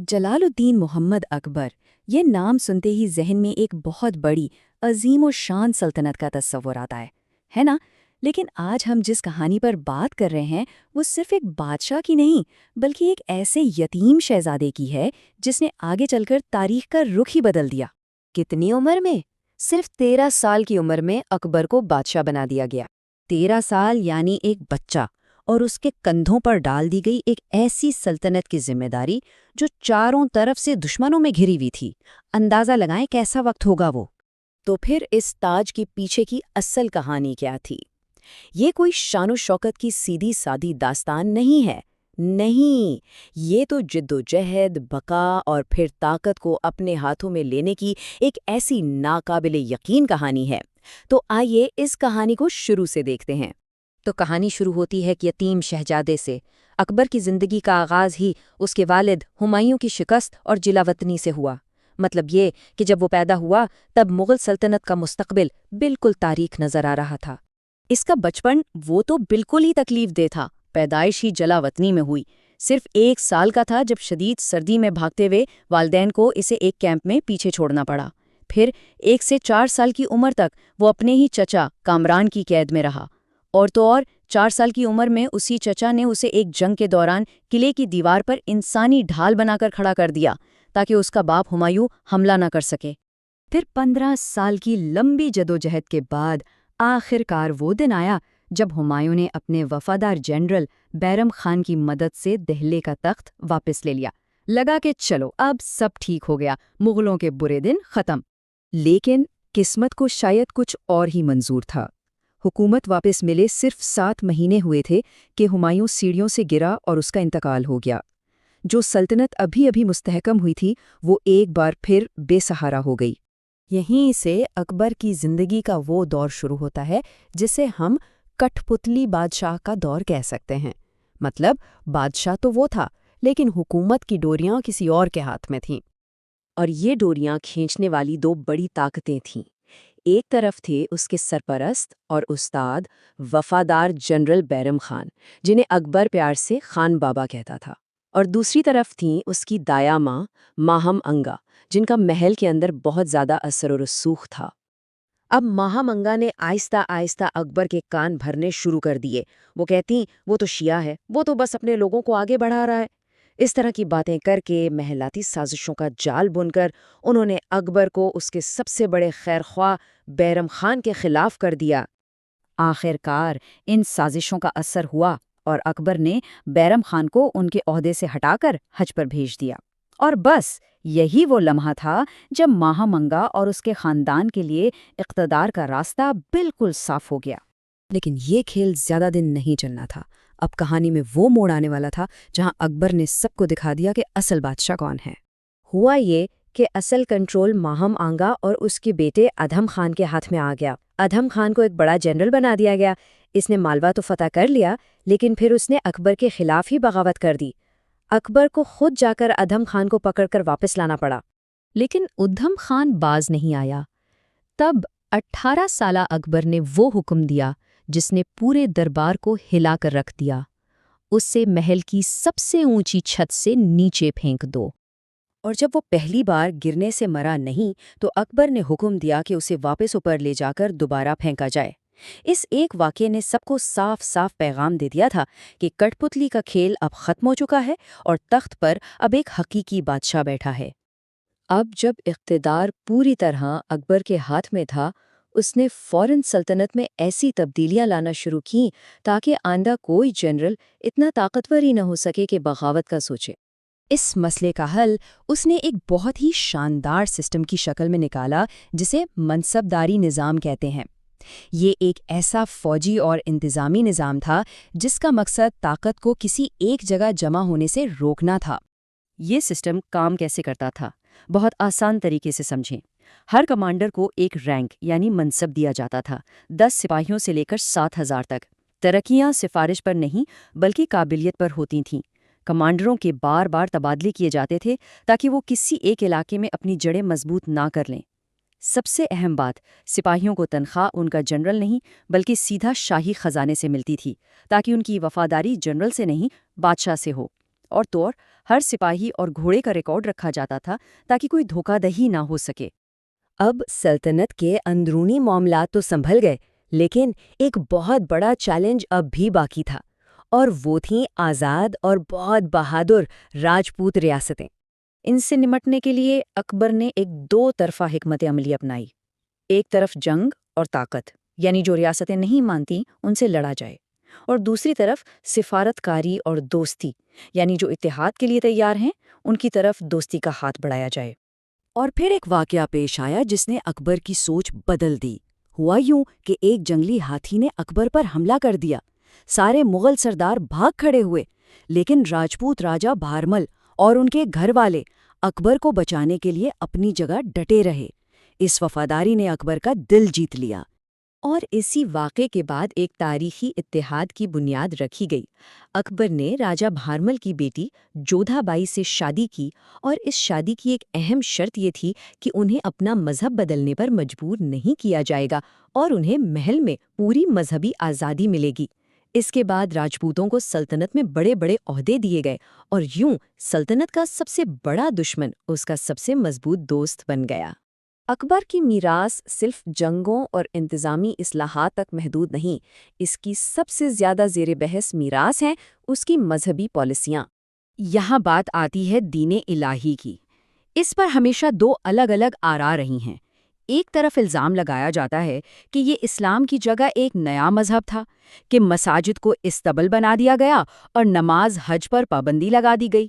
جلال الدین محمد اکبر، یہ نام سنتے ہی ذہن میں ایک بہت بڑی عظیم و شان سلطنت کا تصور آتا ہے نا؟ لیکن آج ہم جس کہانی پر بات کر رہے ہیں وہ صرف ایک بادشاہ کی نہیں بلکہ ایک ایسے یتیم شہزادے کی ہے جس نے آگے چل کر تاریخ کا رخ ہی بدل دیا۔ کتنی عمر میں؟ صرف 13 سال کی عمر میں اکبر کو بادشاہ بنا دیا گیا۔ 13 سال یعنی ایک بچہ، اور اس کے کندھوں پر ڈال دی گئی ایک ایسی سلطنت کی ذمہ داری جو چاروں طرف سے دشمنوں میں گھری ہوئی تھی۔ اندازہ لگائیں کیسا وقت ہوگا وہ۔ تو پھر اس تاج کے پیچھے کی اصل کہانی کیا تھی؟ یہ کوئی شان و شوکت کی سیدھی سادی داستان نہیں ہے، نہیں، یہ تو جد و جہد، بقا اور پھر طاقت کو اپنے ہاتھوں میں لینے کی ایک ایسی ناقابل یقین کہانی ہے۔ تو آئیے اس کہانی کو شروع سے دیکھتے ہیں۔ تو کہانی شروع ہوتی ہے ایک یتیم شہزادے سے۔ اکبر کی زندگی کا آغاز ہی اس کے والد ہمایوں کی شکست اور جلا وطنی سے ہوا۔ مطلب یہ کہ جب وہ پیدا ہوا تب مغل سلطنت کا مستقبل بالکل تاریک نظر آ رہا تھا۔ اس کا بچپن وہ تو بالکل ہی تکلیف دہ تھا۔ پیدائش ہی جلا وطنی میں ہوئی۔ صرف 1 سال کا تھا جب شدید سردی میں بھاگتے ہوئے والدین کو اسے ایک کیمپ میں پیچھے چھوڑنا پڑا۔ پھر 1 سے 4 سال کی عمر تک وہ اپنے ہی چچا کامران کی قید میں رہا، اور تو اور 4 سال کی عمر میں اسی چچا نے اسے ایک جنگ کے دوران قلعے کی دیوار پر انسانی ڈھال بنا کر کھڑا کر دیا تاکہ اس کا باپ ہمایوں حملہ نہ کر سکے۔ پھر 15 سال کی لمبی جدوجہد کے بعد آخر کار وہ دن آیا جب ہمایوں نے اپنے وفادار جنرل بیرم خان کی مدد سے دہلی کا تخت واپس لے لیا۔ لگا کہ چلو اب سب ٹھیک ہو گیا، مغلوں کے برے دن ختم۔ لیکن قسمت کو شاید کچھ اور ہی منظور تھا۔ حکومت واپس ملے صرف 7 مہینے ہوئے تھے کہ ہمایوں سیڑھیوں سے گرا اور اس کا انتقال ہو گیا۔ جو سلطنت ابھی مستحکم ہوئی تھی وہ ایک بار پھر بے سہارا ہو گئی۔ یہیں سے اکبر کی زندگی کا وہ دور شروع ہوتا ہے جسے ہم کٹھ پتلی بادشاہ کا دور کہہ سکتے ہیں۔ مطلب بادشاہ تو وہ تھا لیکن حکومت کی ڈوریاں کسی اور کے ہاتھ میں تھیں، اور یہ ڈوریاں کھینچنے والی 2 بڑی طاقتیں تھیں۔ ایک طرف تھے اس کے سرپرست اور استاد وفادار جنرل بیرم خان، جنہیں اکبر پیار سے خان بابا کہتا تھا، اور دوسری طرف تھیں اس کی دایا ماں ماہم انگا، جن کا محل کے اندر بہت زیادہ اثر و رسوخ تھا۔ اب ماہم انگا نے آہستہ آہستہ اکبر کے کان بھرنے شروع کر دیے۔ وہ کہتی وہ تو شیعہ ہے، وہ تو بس اپنے لوگوں کو آگے بڑھا رہا ہے۔ اس طرح کی باتیں کر کے محلاتی سازشوں کا جال بن کر انہوں نے اکبر کو اس کے سب سے بڑے خیرخواہ بیرم خان کے خلاف کر دیا۔ آخر کار ان سازشوں کا اثر ہوا اور اکبر نے بیرم خان کو ان کے عہدے سے ہٹا کر حج پر بھیج دیا۔ اور بس یہی وہ لمحہ تھا جب ماہم انگا اور اس کے خاندان کے لیے اقتدار کا راستہ بالکل صاف ہو گیا۔ لیکن یہ کھیل زیادہ دن نہیں چلنا تھا۔ اب کہانی میں وہ موڑ آنے والا تھا جہاں اکبر نے سب کو دکھا دیا کہ اصل بادشاہ کون ہے۔ ہوا یہ کہ اصل کنٹرول ماہم آنگا اور اس کے بیٹے ادھم خان کے ہاتھ میں آ گیا۔ ادھم خان کو ایک بڑا جنرل بنا دیا گیا۔ اس نے مالوا تو فتح کر لیا، لیکن پھر اس نے اکبر کے خلاف ہی بغاوت کر دی۔ اکبر کو خود جا کر ادھم خان کو پکڑ کر واپس لانا پڑا۔ لیکن ادھم خان باز نہیں آیا۔ تب 18 سالہ اکبر نے وہ حکم دیا جس نے پورے دربار کو ہلا کر رکھ دیا، اسے محل کی سب سے اونچی چھت سے نیچے پھینک دو۔ اور جب وہ پہلی بار گرنے سے مرا نہیں تو اکبر نے حکم دیا کہ اسے واپس اوپر لے جا کر دوبارہ پھینکا جائے۔ اس ایک واقعے نے سب کو صاف صاف پیغام دے دیا تھا کہ کٹھ پتلی کا کھیل اب ختم ہو چکا ہے اور تخت پر اب ایک حقیقی بادشاہ بیٹھا ہے۔ اب جب اقتدار پوری طرح اکبر کے ہاتھ میں تھا، اس نے فوراً سلطنت میں ایسی تبدیلیاں لانا شروع کیں تاکہ آئندہ کوئی جنرل اتنا طاقتور ہی نہ ہو سکے کہ بغاوت کا سوچے۔ اس مسئلے کا حل اس نے ایک بہت ہی شاندار سسٹم کی شکل میں نکالا جسے منصبداری نظام کہتے ہیں۔ یہ ایک ایسا فوجی اور انتظامی نظام تھا جس کا مقصد طاقت کو کسی ایک جگہ جمع ہونے سے روکنا تھا۔ یہ سسٹم کام کیسے کرتا تھا؟ بہت آسان طریقے سے سمجھیں۔ ہر کمانڈر کو ایک رینک یعنی منصب دیا جاتا تھا، 10 سپاہیوں سے لے کر 7,000 تک۔ ترقیاں سفارش پر نہیں بلکہ قابلیت پر ہوتی تھیں۔ کمانڈروں کے بار بار تبادلے کیے جاتے تھے تاکہ وہ کسی ایک علاقے میں اپنی جڑیں مضبوط نہ کر لیں۔ سب سے اہم بات، سپاہیوں کو تنخواہ ان کا جنرل نہیں بلکہ سیدھا شاہی خزانے سے ملتی تھی تاکہ ان کی وفاداری جنرل سے نہیں بادشاہ سے ہو۔ اور طور ہر سپاہی اور گھوڑے کا ریکارڈ رکھا جاتا تھا تاکہ کوئی دھوکہ دہی نہ ہو سکے۔ اب سلطنت کے اندرونی معاملات تو سنبھل گئے، لیکن ایک بہت بڑا چیلنج اب بھی باقی تھا، اور وہ تھیں آزاد اور بہت بہادر راجپوت ریاستیں۔ ان سے نمٹنے کے لیے اکبر نے ایک دو طرفہ حکمت عملی اپنائی۔ ایک طرف جنگ اور طاقت، یعنی جو ریاستیں نہیں مانتیں ان سے لڑا جائے، اور دوسری طرف سفارت کاری اور دوستی، یعنی جو اتحاد کے لیے تیار ہیں ان کی طرف دوستی کا ہاتھ بڑھایا جائے۔ اور پھر ایک واقعہ پیش آیا جس نے اکبر کی سوچ بدل دی۔ ہوا یوں کہ ایک جنگلی ہاتھی نے اکبر پر حملہ کر دیا۔ سارے مغل سردار بھاگ کھڑے ہوئے، لیکن راجپوت راجہ بھارمل اور ان کے گھر والے اکبر کو بچانے کے لیے اپنی جگہ ڈٹے رہے۔ اس وفاداری نے اکبر کا دل جیت لیا۔ اور اسی واقعے کے بعد ایک تاریخی اتحاد کی بنیاد رکھی گئی۔ اکبر نے راجہ بھارمل کی بیٹی جودھا بائی سے شادی کی، اور اس شادی کی ایک اہم شرط یہ تھی کہ انہیں اپنا مذہب بدلنے پر مجبور نہیں کیا جائے گا، اور انہیں محل میں پوری مذہبی آزادی ملے گی۔ اس کے بعد راجپوتوں کو سلطنت میں بڑے بڑے عہدے دیے گئے، اور یوں سلطنت کا سب سے بڑا دشمن اس کا سب سے مضبوط دوست بن گیا۔ اکبر کی میراث صرف جنگوں اور انتظامی اصلاحات تک محدود نہیں، اس کی سب سے زیادہ زیر بحث میراث ہیں اس کی مذہبی پالیسیاں۔ یہاں بات آتی ہے دین الہی کی۔ اس پر ہمیشہ دو الگ الگ آراء رہی ہیں۔ ایک طرف الزام لگایا جاتا ہے کہ یہ اسلام کی جگہ ایک نیا مذہب تھا، کہ مساجد کو استبل بنا دیا گیا اور نماز حج پر پابندی لگا دی گئی۔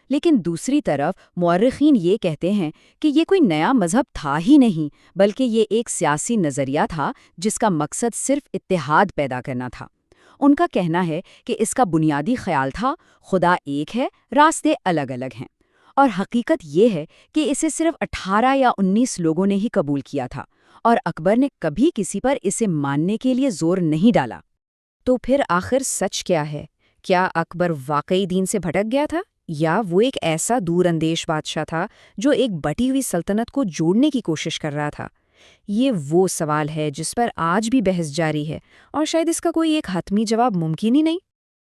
لیکن دوسری طرف مورخین یہ کہتے ہیں کہ یہ کوئی نیا مذہب تھا ہی نہیں، بلکہ یہ ایک سیاسی نظریہ تھا جس کا مقصد صرف اتحاد پیدا کرنا تھا۔ ان کا کہنا ہے کہ اس کا بنیادی خیال تھا خدا ایک ہے، راستے الگ الگ ہیں، اور حقیقت یہ ہے کہ اسے صرف 18 یا 19 لوگوں نے ہی قبول کیا تھا، اور اکبر نے کبھی کسی پر اسے ماننے کے لیے زور نہیں ڈالا۔ تو پھر آخر سچ کیا ہے؟ کیا اکبر واقعی دین سے بھٹک گیا تھا، یا وہ ایک ایسا دور اندیش بادشاہ تھا جو ایک بٹی ہوئی سلطنت کو جوڑنے کی کوشش کر رہا تھا؟ یہ وہ سوال ہے جس پر آج بھی بحث جاری ہے، اور شاید اس کا کوئی ایک حتمی جواب ممکن ہی نہیں۔